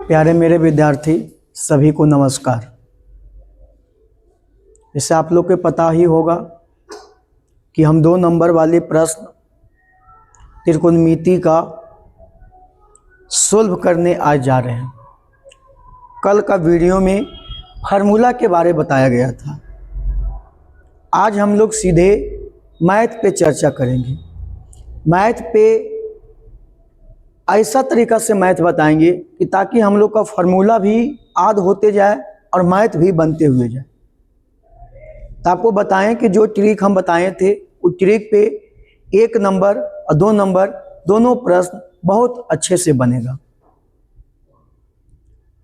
प्यारे मेरे विद्यार्थी सभी को नमस्कार। जैसे आप लोग को पता ही होगा कि हम 2 नंबर वाले प्रश्न त्रिकोणमिति का सोल्व करने आज जा रहे हैं। कल का वीडियो में फार्मूला के बारे में बताया गया था। आज हम लोग सीधे मैथ पे चर्चा करेंगे। मैथ पे ऐसा तरीका से मैथ बताएंगे कि ताकि हम लोग का फार्मूला भी याद होते जाए और मैथ भी बनते हुए जाए। तो आपको बताएं कि जो ट्रिक हम बताए थे उस ट्रिक पे 1 नंबर और 2 नंबर दोनों प्रश्न बहुत अच्छे से बनेगा।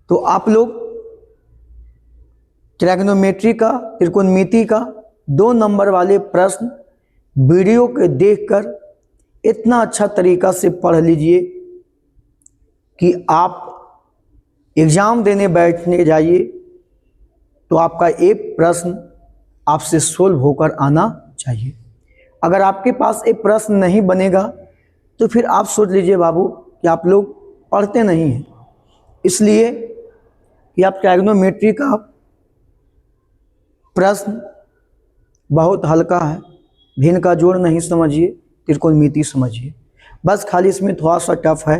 तो आप लोग ट्रिग्नोमेट्री का त्रिकोणमिति का 2 नंबर वाले प्रश्न वीडियो के देखकर इतना अच्छा तरीका से पढ़ लीजिए कि आप एग्ज़ाम देने बैठने जाइए तो आपका एक प्रश्न आपसे सोल्व होकर आना चाहिए। अगर आपके पास एक प्रश्न नहीं बनेगा तो फिर आप सोच लीजिए बाबू कि आप लोग पढ़ते नहीं हैं, इसलिए कि आप ट्रिग्नोमेट्री का प्रश्न बहुत हल्का है। भिन्न का जोड़ नहीं समझिए, त्रिकोणमिति समझिए। बस खाली इसमें थोड़ा सा टफ है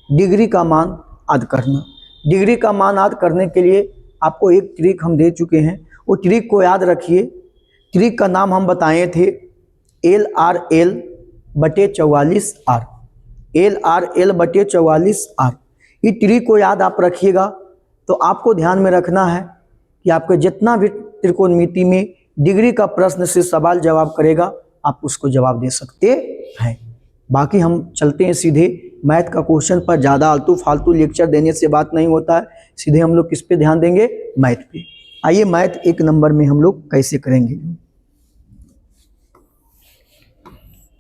डिग्री का मान याद करना। डिग्री का मान याद करने के लिए आपको एक ट्रिक हम दे चुके हैं, वो ट्रिक को याद रखिए। ट्रिक का नाम हम बताए थे LRL बटे 44R। LRL बटे 44R। ये ट्रिक को याद आप रखिएगा तो आपको ध्यान में रखना है कि आपके जितना भी त्रिकोणमिति में डिग्री का प्रश्न से सवाल जवाब करेगा आप उसको जवाब दे सकते हैं। बाकी हम चलते हैं सीधे मैथ का क्वेश्चन पर। ज़्यादा आलतू फालतू लेक्चर देने से बात नहीं होता है, सीधे हम लोग किस पे ध्यान देंगे? मैथ पे। आइए मैथ 1 नंबर में हम लोग कैसे करेंगे।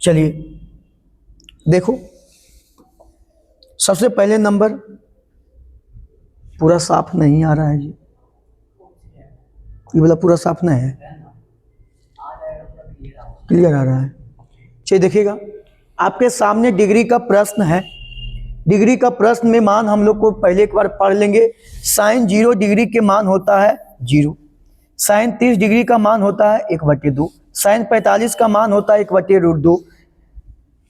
चलिए देखो, सबसे पहले नंबर पूरा साफ नहीं आ रहा है जी, ये वाला पूरा साफ नहीं है, क्लियर आ रहा है। चलिए देखिएगा, आपके सामने डिग्री का प्रश्न है। डिग्री का प्रश्न में मान हम लोग को पहले एक बार पढ़ लेंगे। साइन 0 डिग्री के मान होता है 0। साइन 30 डिग्री का मान होता है 1/2। साइन 45 का मान होता है 1/√2।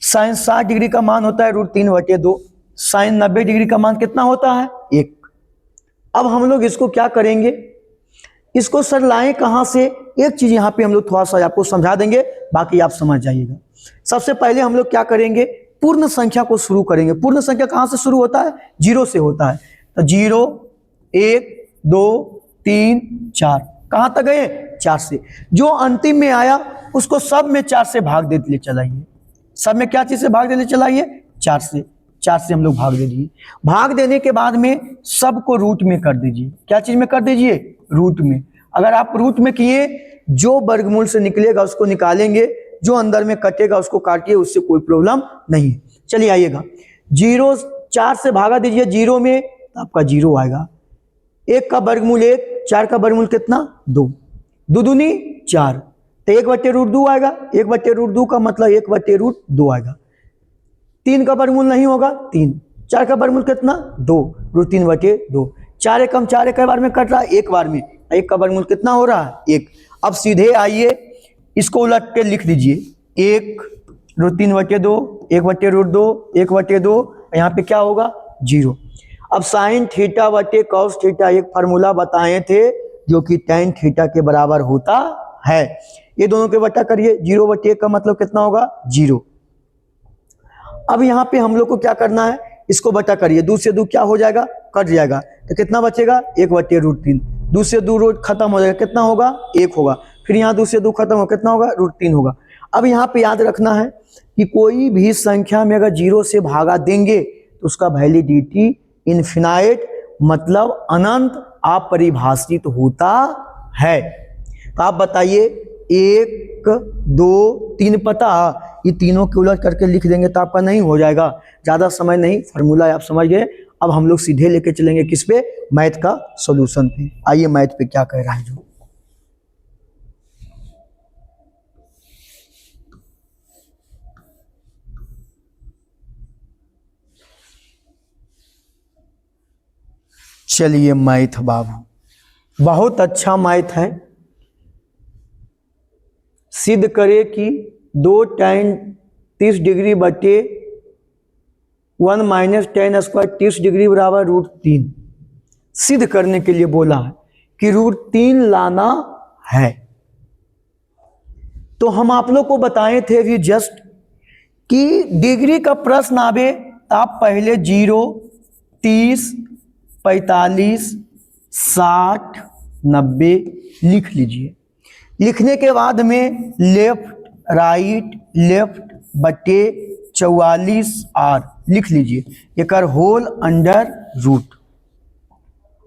साइन 60 डिग्री का मान होता है √3/2। साइन 90 डिग्री का मान कितना होता है 1। अब हम लोग इसको क्या करेंगे, इसको सर लाएं कहाँ से? एक चीज यहाँ पे हम लोग थोड़ा सा आपको समझा देंगे, बाकी आप समझ जाइएगा। सबसे पहले हम लोग क्या करेंगे, पूर्ण संख्या को शुरू करेंगे। पूर्ण संख्या कहाँ से शुरू होता है? 0 से होता है। तो 0 1 2 3 4 कहाँ तक गए? 4 से। जो अंतिम में आया उसको सब में 4 से भाग देते चलाइए। सब में क्या चीज से भाग देते चलाइए? 4 से। 4 से हम लोग भाग दे दीजिए। भाग देने के बाद में सबको रूट में कर दीजिए। क्या चीज में कर दीजिए? रूट में। अगर आप रूट में किए, जो वर्गमूल से निकलेगा उसको निकालेंगे, जो अंदर में कटेगा उसको काटिए, उससे कोई प्रॉब्लम नहीं है। चलिए आइएगा, 0 4 से भागा दीजिए 0 में, तो आपका 0 आएगा। 1 का वर्गमूल 1, 4 का वर्गमूल कितना? 2, 2 दूनी 4, तो 1/√2 आएगा। 1/√2 का मतलब 1/√2 आएगा। 3 का वर्गमूल नहीं होगा 3। 4 का वर्गमूल कितना? 2, √3/2। 4 एकम 4 एक बार में कट रहा है, एक बार में। 1 का वर्गमूल कितना हो रहा है? 1। अब सीधे आइए इसको उलट के लिख दीजिए, 1 √3/2, 1/√2, 1/2, यहाँ पे क्या होगा? 0। अब साइन थीटा बटे कॉस थीटा एक फार्मूला बताए थे जो कि tan थीटा के बराबर होता है। ये दोनों के बटा करिए, 0/1 का मतलब कितना होगा? 0। अब यहाँ पे हम लोग को क्या करना है, इसको बटा करिए, 2 से 2 क्या हो जाएगा? कट जाएगा। तो कितना बचेगा? 1/√3। 2 से 2 रूट खत्म हो जाएगा, कितना होगा? 1 होगा। फिर यहाँ 2 से 2 खत्म हो, कितना होगा? √3 होगा। अब यहाँ पे याद रखना है कि कोई भी संख्या में अगर 0 से भागा देंगे तो उसका वैलिडिटी इनफिनाइट मतलब अनंत अपरिभाषित होता है। तो आप बताइए, 1 2 3 पता, ये तीनों के उलट करके लिख देंगे तो आपका नहीं हो जाएगा। ज़्यादा समय नहीं, फार्मूला आप समझ गए। अब हम लोग सीधे लेके चलेंगे किस पे? मैथ का सॉल्यूशन पे। आइए मैथ पे क्या कह रहा है जो। चलिए मैथ बाबू, बहुत अच्छा मैथ है। सिद्ध करे कि 2 tan 30 डिग्री बटे 1 माइनस tan स्क्वायर 30 डिग्री बराबर √3। सिद्ध करने के लिए बोला है कि √3 लाना है। तो हम आप लोग को बताए थे अभी जस्ट कि डिग्री का प्रश्न आवे तो आप पहले 0, 30, 45, 60, 90 लिख लीजिए। लिखने के बाद में लेफ्ट राइट बटे 44R लिख लीजिए, एक होल अंडर रूट।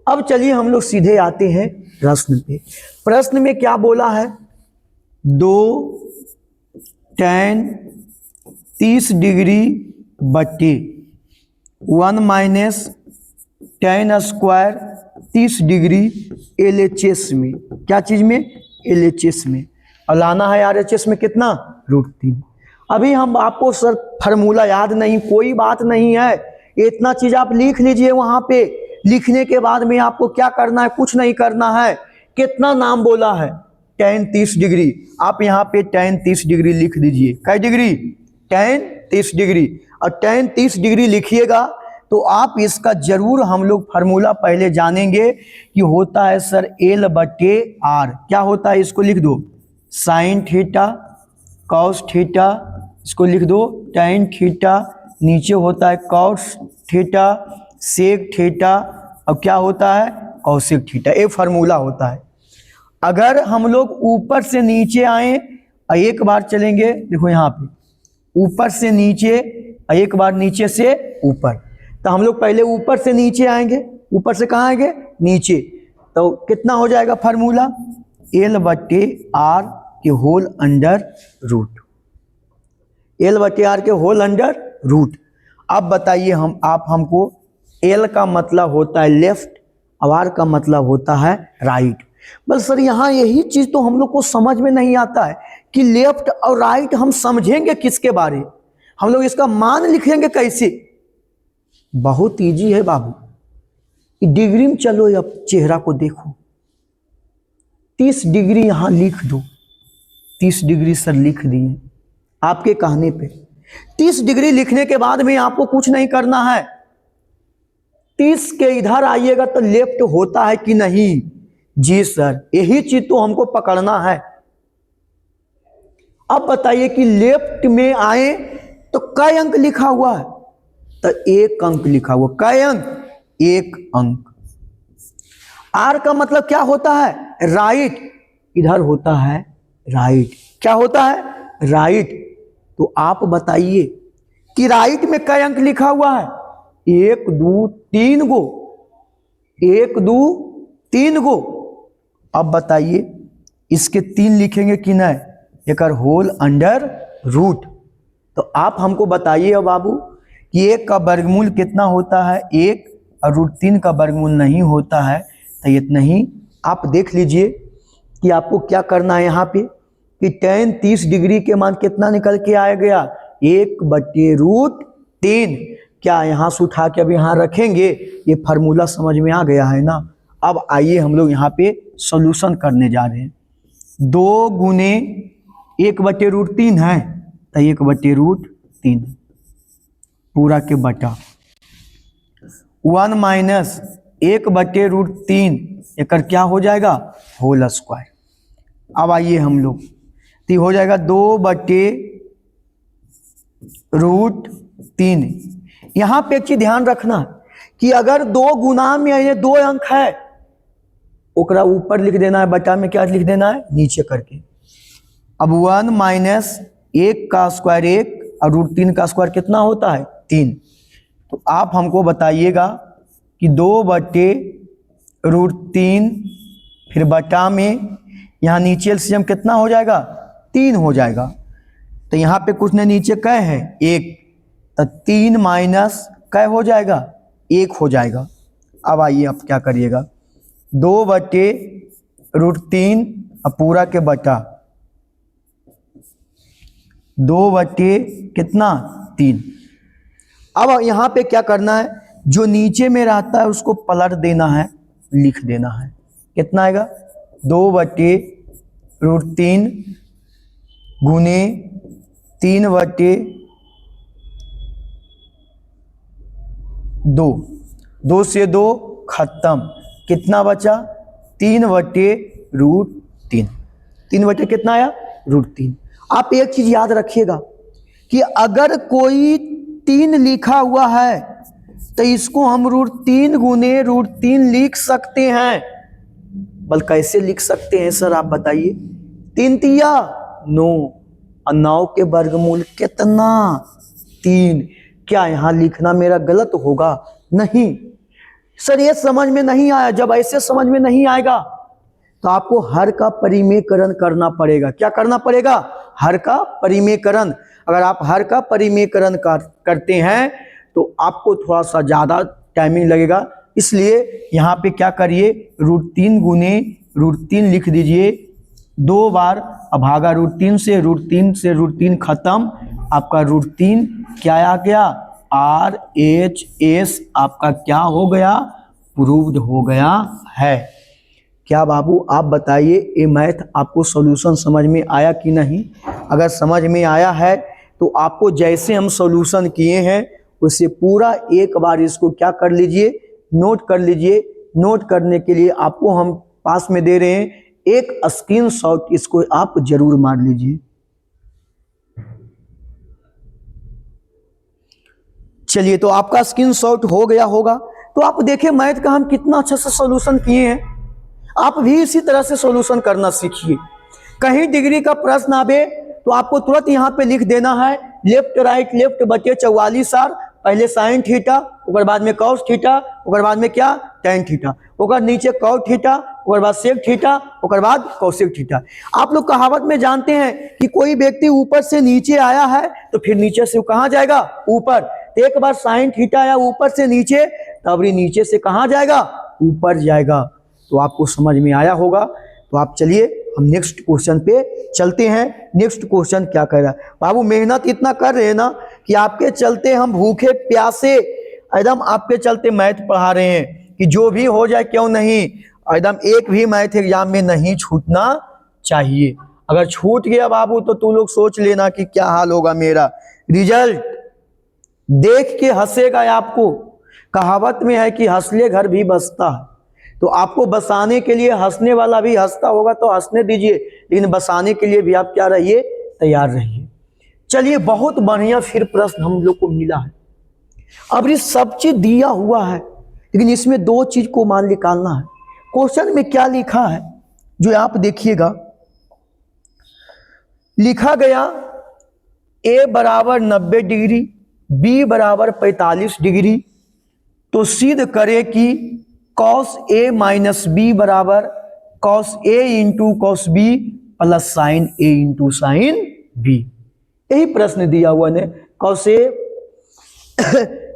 अब चलिए हम लोग सीधे आते हैं प्रश्न पे। प्रश्न में क्या बोला है? 2 tan 30 डिग्री बटे 1 minus tan square 30 degree LHS में, क्या चीज में? LHS में। और लाना है RHS में कितना? √3। अभी हम आपको सर फार्मूला याद नहीं, कोई बात नहीं है, इतना चीज आप लिख लीजिए वहां पे। लिखने के बाद में आपको क्या करना है? कुछ नहीं करना है। कितना नाम बोला है? tan 30 degree. आप यहाँ पे tan 30 डिग्री लिख दीजिए। कै डिग्री? tan 30 degree. और tan 30 डिग्री लिखिएगा तो आप इसका जरूर, हम लोग फार्मूला पहले जानेंगे कि होता है सर L बटे R। क्या होता है? इसको लिख दो, साइन थीटा कॉस थीटा, इसको लिख दो tan थीटा, नीचे होता है कॉस थीटा सेक थीटा, अब क्या होता है? Cosec theta. ये फार्मूला होता है। अगर हम लोग ऊपर से नीचे आए, एक बार चलेंगे, देखो यहाँ पे ऊपर से नीचे, एक बार नीचे से ऊपर, तो हम लोग पहले ऊपर से नीचे आएंगे। ऊपर से कहाँ आएंगे? नीचे। तो कितना हो जाएगा फार्मूला? L बटे R के होल अंडर रूट। L बटे R के होल अंडर रूट। अब बताइए आप हमको, L का मतलब होता है लेफ्ट और R का मतलब होता है राइट। बस सर यहाँ यही चीज तो हम लोग को समझ में नहीं आता है कि लेफ्ट और राइट हम समझेंगे किसके बारे, हम लोग इसका मान लिखेंगे कैसे? बहुत इजी है बाबू। डिग्री में चलो, अब चेहरा को देखो, 30 डिग्री यहां लिख दो। 30 डिग्री सर लिख दिए आपके कहने पे। 30 डिग्री लिखने के बाद में आपको कुछ नहीं करना है। 30 के इधर आइएगा तो लेफ्ट होता है कि नहीं? जी सर, यही चीज तो हमको पकड़ना है। अब बताइए कि लेफ्ट में आए तो कै अंक लिखा हुआ है? तो 1 अंक लिखा हुआ। कै अंक? 1 अंक। R का मतलब क्या होता है? राइट। इधर होता है राइट। क्या होता है? राइट। तो आप बताइए कि राइट में कै अंक लिखा हुआ है? 1 2 3 गो। 1 2 3 गो। अब बताइए इसके 3 लिखेंगे कि नहीं? एक होल अंडर रूट। तो आप हमको बताइए अब बाबू कि 1 का वर्गमूल कितना होता है? 1, और √3 का वर्गमूल नहीं होता है। तो इतना ही आप देख लीजिए कि आपको क्या करना है यहाँ पे कि tan 30 डिग्री के मान कितना निकल के आया गया? 1 बटे √3। क्या यहाँ से उठा के अब यहाँ रखेंगे? ये फार्मूला समझ में आ गया है ना? अब आइए हम लोग यहाँ पे सॉल्यूशन करने जा रहे हैं। 2 गुने 1 बटे √3 है, तो 1 बटे √3 पूरा के बटा 1 माइनस 1 बटे √3, एक क्या हो जाएगा? Whole square. अब आइए हम लोग, तो हो जाएगा 2 बटे √3। यहाँ पे एक चीज ध्यान रखना कि अगर 2 गुना में ये 2 अंक है, ओकरा ऊपर लिख देना है, बटा में क्या लिख देना है? नीचे करके। अब 1 माइनस 1 का स्क्वायर 1 और √3 का स्क्वायर कितना होता है? 3। तो आप हमको बताइएगा कि 2 बटे √3 फिर बटा में यहाँ नीचे एलसीएम कितना हो जाएगा? 3 हो जाएगा। तो यहाँ पे कुछ ने नीचे कै है? 1, तो 3 माइनस कै हो जाएगा? 1 हो जाएगा। अब आइए आप क्या करिएगा, 2 बटे √3 अब पूरा के बटा 2 बटे कितना? 3। अब यहाँ पे क्या करना है? जो नीचे में रहता है उसको पलट देना है, लिख देना है। कितना आएगा? 2/√3 गुने 3/2, 2 से 2 खत्म, कितना बचा? 3/√3। 3 बटे कितना आया? √3। आप एक चीज याद रखिएगा कि अगर कोई 3 लिखा हुआ है तो इसको हम √3 गुने √3 लिख सकते हैं। बल कैसे लिख सकते हैं सर आप बताइए? 3 तिया 9 और 9 के वर्गमूल कितना? 3। क्या यहाँ लिखना मेरा गलत होगा? नहीं सर, ये समझ में नहीं आया। जब ऐसे समझ में नहीं आएगा तो आपको हर का परिमेयकरण करना पड़ेगा। क्या करना पड़ेगा? हर का परिमेयकरण। अगर आप हर का परिमेयकरण करते हैं तो आपको थोड़ा सा ज़्यादा टाइमिंग लगेगा, इसलिए यहाँ पे क्या करिए? √3 गुने √3 लिख दीजिए 2 बार, भागा √3 से, √3 खत्म, आपका √3 क्या आ गया? RHS आपका क्या हो गया? प्रूव्ड हो गया है। क्या बाबू आप बताइए, ये मैथ आपको सॉल्यूशन समझ में आया कि नहीं? अगर समझ में आया है तो आपको जैसे हम सॉल्यूशन किए हैं उससे पूरा एक बार इसको क्या कर लीजिए? नोट कर लीजिए। नोट करने के लिए आपको हम पास में दे रहे हैं, एक स्क्रीनशॉट इसको आप जरूर मार लीजिए। चलिए, तो आपका स्क्रीनशॉट हो गया होगा। तो आप देखिए मैथ का हम कितना अच्छा से सॉल्यूशन किए हैं। आप भी इसी तरह से सॉल्यूशन करना सीखिए। कहीं डिग्री का प्रश्न आवे तो आपको तुरंत यहाँ पे लिख देना है लेफ्ट राइट लेफ्ट बटे 44R, पहले साइन थीटा, उसके बाद में कॉस थीटा, उसके बाद में क्या? टेन थीटा, उसके नीचे कॉट थीटा, उसके बाद सेक थीटा, उसके बाद कौशिक थीटा। आप लोग कहावत में जानते हैं कि कोई व्यक्ति ऊपर से नीचे आया है तो फिर नीचे से कहाँ जाएगा? ऊपर। तो एक बार साइन थीटा आया ऊपर से नीचे, तब नीचे से कहाँ जाएगा? ऊपर जाएगा। तो आपको समझ में आया होगा। तो आप चलिए हम नेक्स्ट क्वेश्चन पे चलते हैं। नेक्स्ट क्वेश्चन क्या कह रहा है? बाबू मेहनत इतना कर रहे हैं ना कि आपके चलते हम भूखे प्यासे एकदम आपके चलते मैथ पढ़ा रहे हैं कि जो भी हो जाए क्यों नहीं, एकदम एक भी मैथ एग्जाम में नहीं छूटना चाहिए। अगर छूट गया बाबू तो तू लोग सोच लेना कि क्या हाल होगा मेरा। रिजल्ट देख के हंसेगा आपको। कहावत में है कि हंसले घर भी बसता है। तो आपको बसाने के लिए हंसने वाला भी हंसता होगा तो हंसने दीजिए, लेकिन बसाने के लिए भी आप क्या रहिए? तैयार रहिए। चलिए, बहुत बढ़िया फिर प्रश्न हम लोग को मिला है। अब ये सब चीज दिया हुआ है, लेकिन इसमें दो चीज को मान निकालना है। क्वेश्चन में क्या लिखा है जो आप देखिएगा, लिखा गया a बराबर 90 डिग्री, b बराबर 45 डिग्री। तो सिद्ध करे कि cos a माइनस बी बराबर cos a into cos b plus sine a into sine b। यही प्रश्न दिया हुआ है। cos a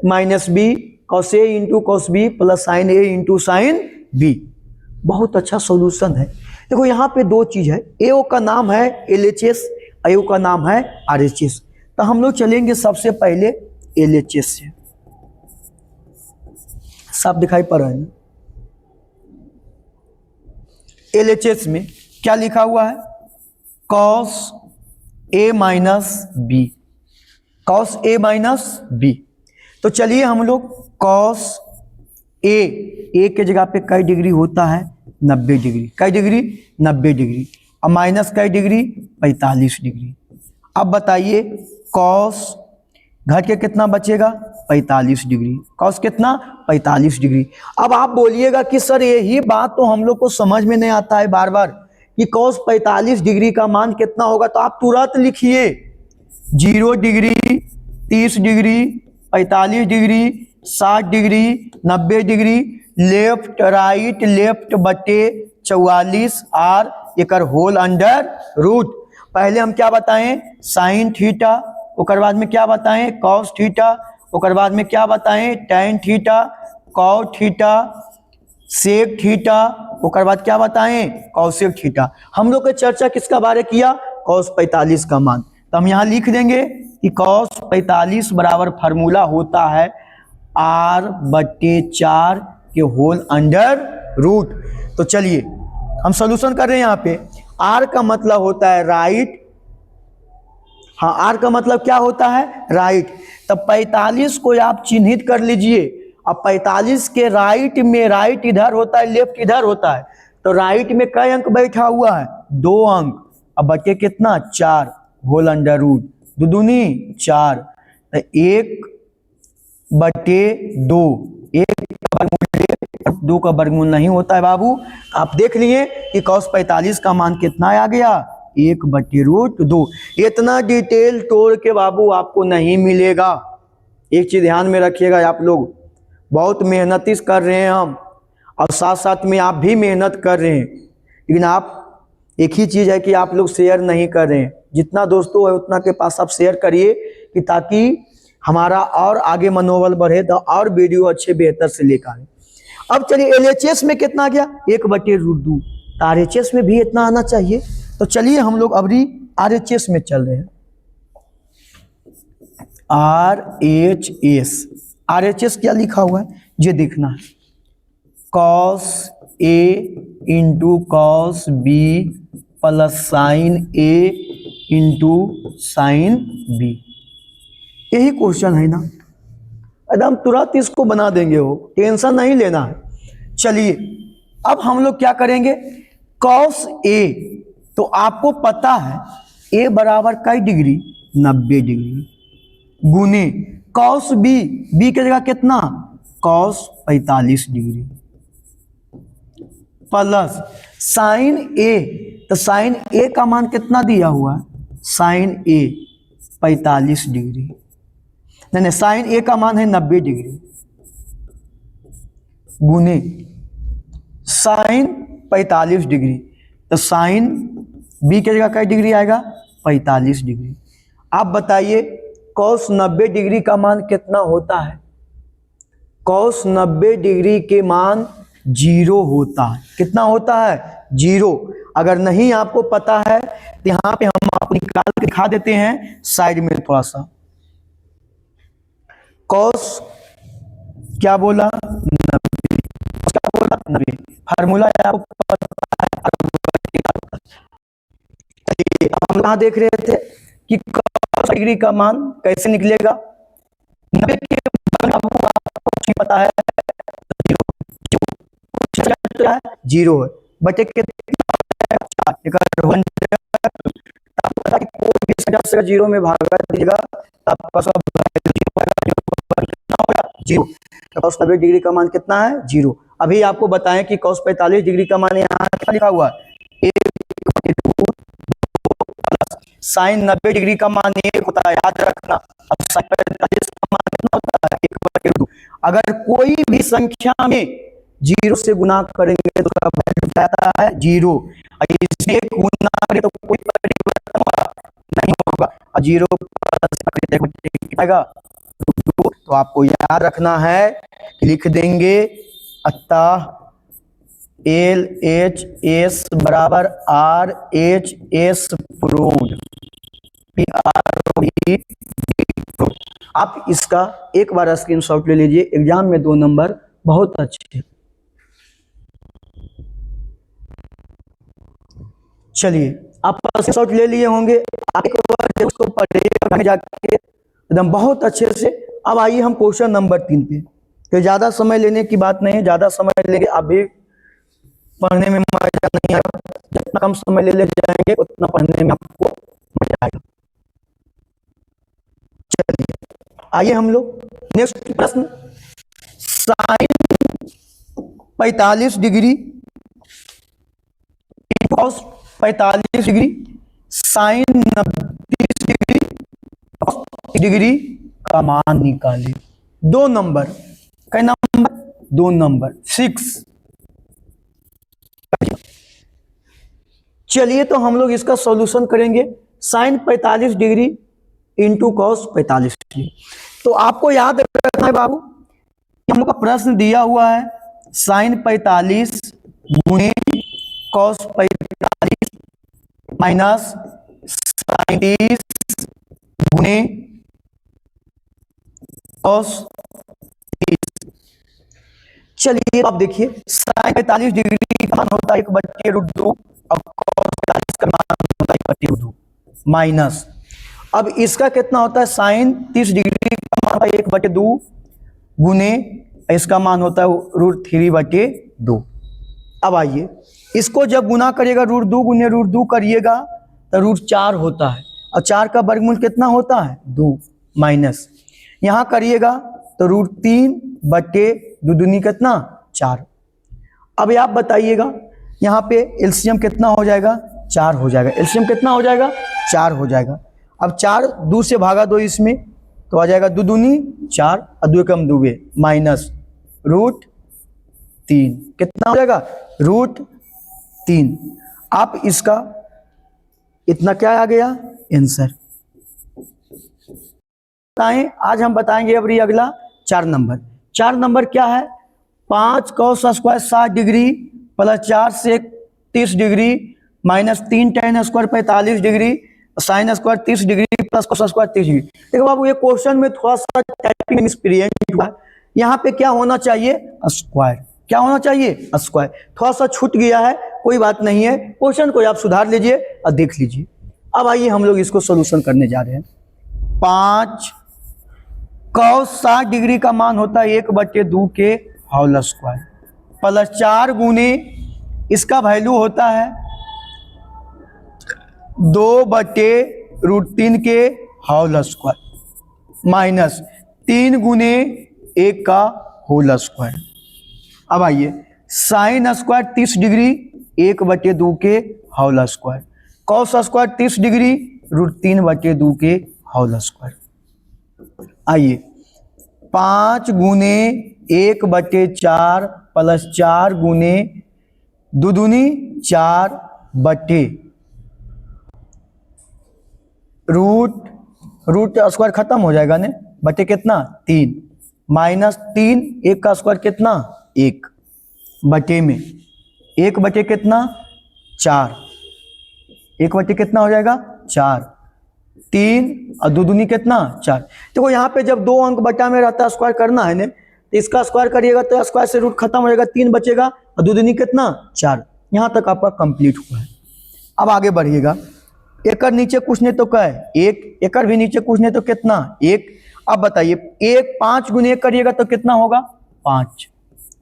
minus B cos a into cos b plus sine a into sine b। बहुत अच्छा सॉल्यूशन है। देखो यहाँ पे दो चीज है, एओ का नाम है LHS, एओ का नाम है RHS। तो हम लोग चलेंगे सबसे पहले LHS से। सब दिखाई पड़ रहा है ना? LHS में क्या लिखा हुआ है? cos a minus B, cos a minus B. तो चलिए हम लोग cos a के जगह पे कई डिग्री होता है? 90 डिग्री। कई डिग्री? 90 डिग्री। और माइनस कई डिग्री? 45 डिग्री। अब बताइए cos घट के कितना बचेगा? 45 डिग्री। cos कितना? 45 डिग्री। अब आप बोलिएगा कि सर यही बात तो हम लोग को समझ में नहीं आता है बार बार कि cos 45 डिग्री का मान कितना होगा। तो आप तुरंत लिखिए 0 degree, 30 degree, 45 degree, 60 degree, 90 degree, left right left बटे 44R एकर होल अंडर रूट। पहले हम क्या बताएं? साइन थीटा, उसके बाद में क्या बताएं? कॉस थीटा, उसके बाद में क्या बताएं? Tan theta, cot theta, sec theta, उसके बाद क्या बताएं? Cosec theta. हम लोग ने चर्चा किसका बारे किया? cos 45 का मान। तो हम यहाँ लिख देंगे कि cos 45 बराबर फार्मूला होता है r/4 के होल अंडर रूट। तो चलिए हम सॉल्यूशन कर रहे हैं। यहाँ पे r का मतलब होता है राइट, हाँ r का मतलब क्या होता है, राइट। तब 45 को आप चिन्हित कर लीजिए। अब 45 के राइट में, राइट इधर होता है, लेफ्ट इधर होता है, तो राइट में कई अंक बैठा हुआ है, 2 अंक। अब बचे कितना, 4 होल अंडर रूट, 2 दूनी 4, तो 1/2, 1/2 का वर्गमूल नहीं होता है बाबू। आप देख लिए कि cos 45 का मान कितना आ गया, 1/√2। इतना डिटेल तोड़ के बाबू आपको नहीं मिलेगा। एक चीज ध्यान में रखिएगा, आप लोग बहुत मेहनती कर रहे हैं हम, और साथ साथ में आप भी मेहनत कर रहे हैं, लेकिन आप एक ही चीज है कि आप लोग शेयर नहीं कर रहे हैं। जितना दोस्तों है उतना के पास आप शेयर करिए, कि ताकि हमारा और आगे मनोबल बढ़े, तो और वीडियो अच्छे बेहतर से लेकर आए। अब चलिए LHS में कितना आ गया, 1/√2, तो RHS में भी इतना आना चाहिए। तो चलिए हम लोग अभी RHS में चल रहे हैं। RHS क्या लिखा हुआ है ये देखना है, cos A into cos B plus sin A into sin B। यही क्वेश्चन है ना, एकदम तुरंत इसको बना देंगे, हो टेंशन नहीं लेना है। चलिए अब हम लोग क्या करेंगे, cos A, तो आपको पता है A बराबर कई डिग्री, 90 डिग्री, गुने cos B, B की जगह कितना, cos 45 degree, plus sin A, तो sin A का मान कितना दिया हुआ है, sin A 45 डिग्री, नहीं sin A का मान है 90 डिग्री, गुने sin 45 डिग्री, तो sin B की जगह कई डिग्री आएगा, 45 डिग्री। आप बताइए cos 90 डिग्री का मान कितना होता है, cos 90 डिग्री के मान 0 होता है। कितना होता है, 0। अगर नहीं आपको पता है तो यहाँ पे हम आपको निकाल के दिखा देते हैं साइड में थोड़ा सा। cos क्या बोला, 90, क्या बोला 90, फार्मूला आपको पता है। हम कहाँ देख रहे थे कि cos डिग्री का मान कैसे निकलेगा, 90 के आपको पता है 0 है, बटे कितना 0 में भागा दीजिएगा, आपका सब 0। cos 90 डिग्री का मान कितना है, 0। अभी आपको बताएं कि cos 45 डिग्री का मान यहाँ क्या लिखा हुआ है, sin 90 डिग्री का मान 1 होता है, याद रखना। अब sin 45 का मान कितना होता है, 1/2। अगर कोई भी संख्या में 0 से गुना करेंगे तो उसका वैल्यू आता है 0, इससे गुना करें तो कोई परिवर्तन नहीं होगा, 0 आएगा। तो आपको याद रखना है, लिख देंगे अतः LHS बराबर RHS प्रूव्ड, आप इसका एक बार स्क्रीनशॉट ले लीजिए, एग्जाम में 2 नंबर बहुत अच्छे। चलिए आप स्क्रीनशॉट ले लिए होंगे, आप एक बार उसको पढ़िए जाके एकदम बहुत अच्छे से। अब आइए हम क्वेश्चन नंबर 3 पे, तो ज्यादा समय लेने की बात नहीं है, ज्यादा समय लेंगे अभी पढ़ने में मजा नहीं आएगा, जितना कम समय ले जाएंगे उतना पढ़ने में आपको मजा आएगा। चलिए आइए हम लोग नेक्स्ट प्रश्न, sin 45 degree cos 45 degree sin 90 degree का मान निकाले। 2 नंबर, कई नंबर, 2 नंबर 6। चलिए तो हम लोग इसका सॉल्यूशन करेंगे, sin 45 degree into cos 45 degree. तो आपको याद रखना है बाबू, हम लोग का प्रश्न दिया हुआ है sin 45 गुणे cos 45 माइनस sin 30 गुणे cos चलिए आप देखिए साइन 45 डिग्री का मान होता है 1/√2 और cos 45 का मान होता है 1/√2 माइनस, अब इसका कितना होता है साइन 30 डिग्री का मान होता है 1/2 गुने इसका मान होता है √3/2। अब आइए इसको जब गुना करिएगा √2 गुने √2 करिएगा तो √4 होता है और 4 का वर्गमूल कितना होता है 2 माइनस, यहाँ करिएगा तो √3/2 दूनी कितना 4। अब आप बताइएगा यहाँ पे एलसीएम कितना हो जाएगा 4 हो जाएगा, एलसीएम कितना हो जाएगा 4 हो जाएगा। अब 4 2 से भागा दो इसमें तो आ जाएगा 2 दूनी 4 और 2 कम 2 माइनस √3 कितना हो जाएगा √3। आप इसका इतना क्या आ गया आंसर। आज हम बताएंगे अभी अगला 4 नंबर। 4 नंबर क्या है 5 cos square 60 degree plus 4 sec 30 degree minus 3 tan square 45 degree sine square 30 degree plus cos square 30 degree. देखो बाबू ये क्वेश्चन में थोड़ा सा टाइपिंग मिसप्रिंट हुआ है, यहाँ पे क्या होना चाहिए स्क्वायर, क्या होना चाहिए स्क्वायर, थोड़ा सा छूट गया है, कोई बात नहीं है, क्वेश्चन को आप सुधार लीजिए और देख लीजिए। अब आइए हम लोग इसको सोल्यूशन करने जा रहे हैं। 5 cos 60 डिग्री का मान होता है 1/2 के होल स्क्वायर प्लस 4 गुने इसका वैल्यू होता है 2/√3 के होल स्क्वायर माइनस 3 गुने 1 का होल स्क्वायर। अब आइए साइन स्क्वायर 30 डिग्री 1/2 के whole square, cos square 30 degree √3/2 के होल स्क्वायर। आइए 5 गुने 1/4 प्लस 4 गुने 2 दूनी 4 बटे रूट स्क्वायर खत्म हो जाएगा ने बटे कितना 3 माइनस 3 1 का स्क्वायर कितना 1 बटे में 1 बटे कितना 4 1 बटे कितना हो जाएगा 4 3 और 2 दूनी कितना 4। देखो यहाँ पे जब 2 अंक बटा में रहता है स्क्वायर करना है ने तो इसका स्क्वायर करिएगा तो स्क्वायर से रूट खत्म हो जाएगा 3 बचेगा और 2 दूनी कितना 4। यहाँ तक आपका कंप्लीट हुआ है। अब आगे बढ़िएगा एकड़ नीचे कुछ नहीं तो क्या है 1, एकड़ भी नीचे कुछ नहीं तो कितना 1। अब बताइए 1 5 गुने 1 करिएगा तो कितना होगा 5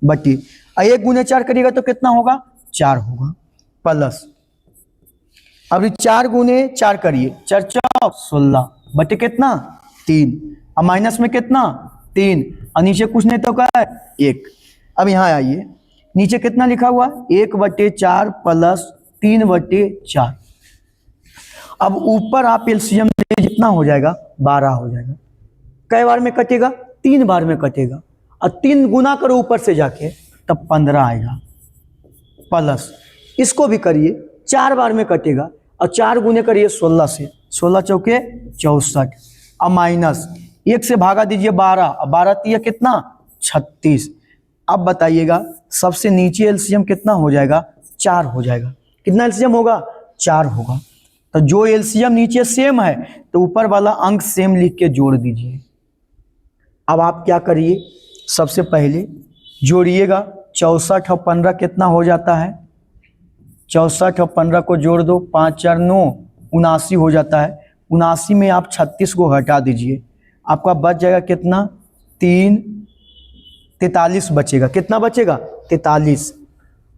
बटी 1 गुने 4 करिएगा तो कितना होगा 4 होगा प्लस अभी 4 गुने 4 करिए 4 4 16 बटे कितना 3 और माइनस में कितना 3 और नीचे कुछ नहीं तो क्या है 1। अब यहाँ आइए नीचे कितना लिखा हुआ 1/4 प्लस 3/4। अब ऊपर आप एलसीएम जितना हो जाएगा 12 हो जाएगा, कई बार में कटेगा 3 बार में कटेगा और 3 गुना करो ऊपर से जाके तब 15 आएगा प्लस इसको भी करिए 4 बार में कटेगा और 4 गुने करिए 16 से 16 चौके 64 और माइनस 1 से भागा दीजिए 12 और 12 तिया कितना 36। अब बताइएगा सबसे नीचे एलसीएम कितना हो जाएगा 4 हो जाएगा, कितना एलसीएम होगा 4 होगा। तो जो एलसीएम नीचे सेम है तो ऊपर वाला अंक सेम लिख के जोड़ दीजिए। अब आप क्या करिए सबसे पहले जोड़िएगा 64 और 15 कितना हो जाता है 64 और 15 को जोड़ दो 5 4 9 79 हो जाता है। 79 में आप 36 को हटा दीजिए आपका बच जाएगा कितना 3 43 बचेगा, कितना बचेगा 43।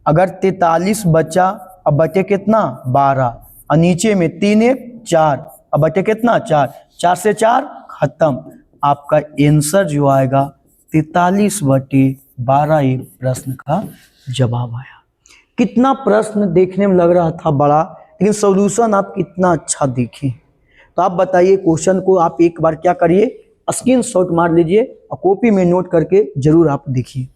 अगर 43 बचा अब बटे कितना 12 और नीचे में 3 1 4 अब बटे कितना 4 4 से 4 खत्म। आपका आंसर जो आएगा 43/12 ये प्रश्न का जवाब आया। कितना प्रश्न देखने में लग रहा था बड़ा लेकिन सॉल्यूशन आप कितना अच्छा देखें। तो आप बताइए क्वेश्चन को आप एक बार क्या करिए स्क्रीनशॉट मार लीजिए और कॉपी में नोट करके जरूर आप देखिए।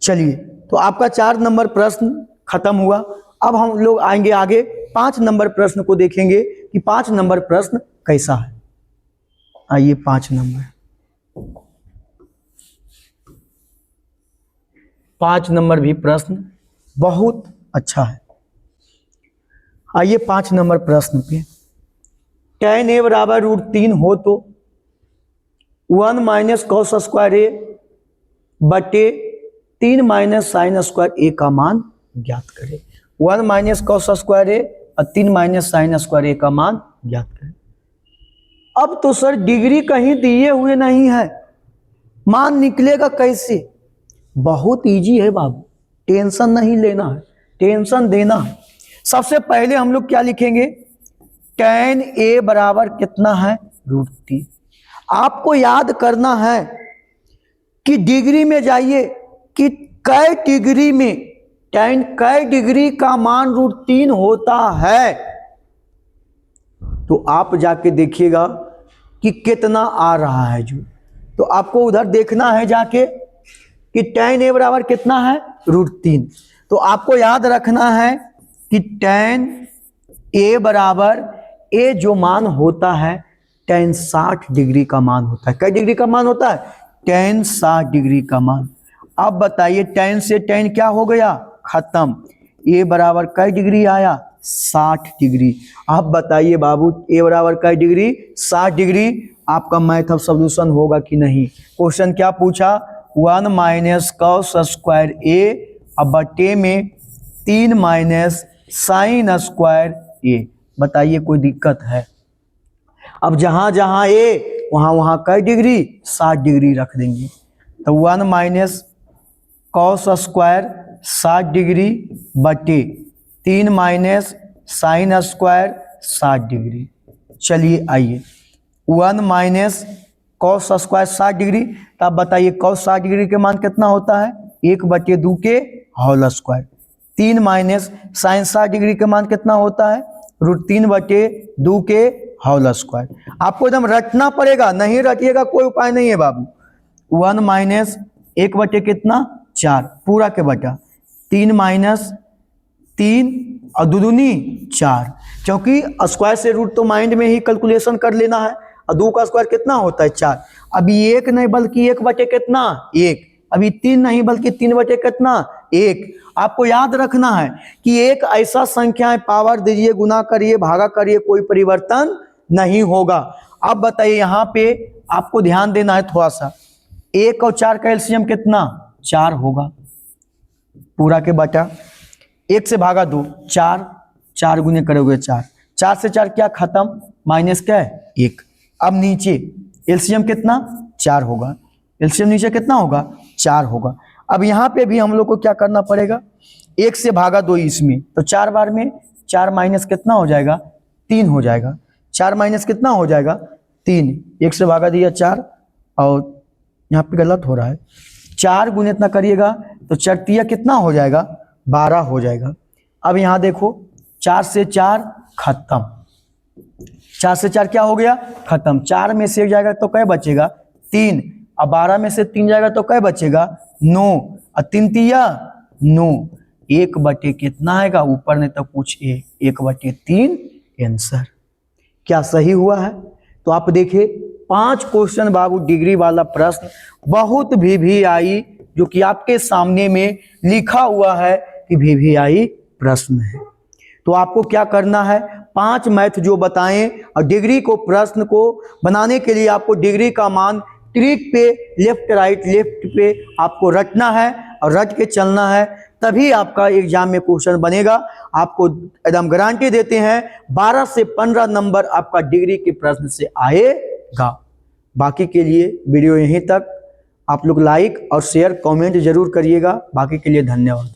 चलिए तो आपका 4 नंबर प्रश्न खत्म हुआ। अब हम लोग आएंगे आगे 5 नंबर प्रश्न को देखेंगे कि 5 नंबर प्रश्न कैसा है। आइए 5 नंबर 5 नंबर भी प्रश्न बहुत अच्छा है। आइए 5 नंबर प्रश्न पे tan a बराबर √3 हो तो 1 माइनस कॉस स्क्वायर ए बटे 3 माइनस साइन स्क्वायर ए का मान ज्ञात करें। 1 माइनस कॉस स्क्वायर ए और 3 माइनस साइन स्क्वायर ए का मान ज्ञात करें। अब तो सर डिग्री कहीं दिए हुए नहीं है, मान निकलेगा कैसे? बहुत इजी है बाबू, टेंशन नहीं लेना है, टेंशन देना है। सबसे पहले हम लोग क्या लिखेंगे? tan a बराबर कितना है? √3। आपको याद करना है कि डिग्री में जाइए कि कै डिग्री में tan कै डिग्री का मान √3 होता है, तो आप जाके देखिएगा कि कितना आ रहा है जो, तो आपको उधर देखना है जाके कि tan a बराबर कितना है? √3। तो आपको याद रखना है कि tan a बराबर a जो मान होता है tan 60 डिग्री का मान होता है। कै डिग्री का मान होता है? tan 60 डिग्री का मान। अब बताइए tan से tan क्या हो गया? खत्म। a बराबर कै डिग्री आया? 60 डिग्री। अब बताइए बाबू a बराबर कै डिग्री? 60 डिग्री। आपका मैथ अब सॉल्यूशन होगा कि नहीं? क्वेश्चन क्या पूछा? 1 माइनस कॉस स्क्वायर ए अब बटे में 3 माइनस साइन स्क्वायर ए। बताइए कोई दिक्कत है? अब जहां जहां ए वहां वहां कै डिग्री? 60 डिग्री रख देंगे। तो 1 माइनस कॉस स्क्वायर 60 डिग्री बटे 3 माइनस साइन स्क्वायर 60 डिग्री। चलिए आइए 1 माइनस कॉस स्क्वायर 60 डिग्री, तो आप बताइए कॉस 60 डिग्री के मान कितना होता है? 1/2 के whole square. 3 minus sine 60 degree के मान कितना होता है? √3/2 के होल स्क्वायर। आपको एकदम रटना पड़ेगा, नहीं रटिएगा कोई उपाय नहीं है बाबू। 1 माइनस 1/, कितना? 4 पूरा के बटा 3 माइनस 3 और 2 दूनी 4, क्योंकि स्क्वायर से रूट तो माइंड में ही कैलकुलेशन कर लेना है। और 2 का स्क्वायर कितना होता है? 4। अभी 1 नहीं बल्कि 1/, कितना? 1। अभी 3 नहीं बल्कि 3/, कितना? 1। आपको याद रखना है कि एक ऐसा संख्या है, पावर दीजिए, गुना करिए, भागा करिए, कोई परिवर्तन नहीं होगा। अब बताइए यहाँ पे आपको ध्यान देना है थोड़ा सा। 1 और 4 का एलसीएम कितना? 4 होगा पूरा के बटा 1 से भागा 2, 4, 4 गुने करोगे 4, 4 से 4 क्या? खत्म, माइनस क्या है? 1। अब नीचे एलसीएम कितना? 4 होगा। एलसीएम नीचे कितना होगा? 4 होगा। अब यहाँ पे भी हम लोग को क्या करना पड़ेगा? 1 से भागा 2 इसमें, तो 4 बार में 4 माइनस कितना हो जाएगा? 3 हो जाएगा। 4 माइनस कितना हो जाएगा? 3। 1 से भागा दिया 4, और यहाँ पे गलत हो रहा है, 4 गुने इतना करिएगा तो 4 कितना हो जाएगा? 12 हो जाएगा। अब यहाँ देखो 4 से 4 खत्म, 4 से 4 क्या हो गया? खत्म। 4 में से 1 जाएगा तो कै बचेगा? 3। अब 12 में से 3 जाएगा तो कै बचेगा? 9। और 3 तिया 9। 1/, कितना आएगा? ऊपर ने तो कुछ 1/3 आंसर। क्या सही हुआ है? तो आप देखिए 5 क्वेश्चन बाबू डिग्री वाला प्रश्न बहुत VVI जो कि आपके सामने में लिखा हुआ है कि VVI प्रश्न है। तो आपको क्या करना है? 5 मैथ जो बताएं और डिग्री को प्रश्न को बनाने के लिए आपको डिग्री का मान ट्रिक पे लेफ्ट राइट लेफ्ट पे आपको रटना है और रट के चलना है, तभी आपका एग्जाम में क्वेश्चन बनेगा। आपको एकदम गारंटी देते हैं 12 से 15 नंबर आपका डिग्री के प्रश्न से आएगा। बाकी के लिए वीडियो यहीं तक। आप लोग लाइक और शेयर कमेंट जरूर करिएगा। बाकी के लिए धन्यवाद।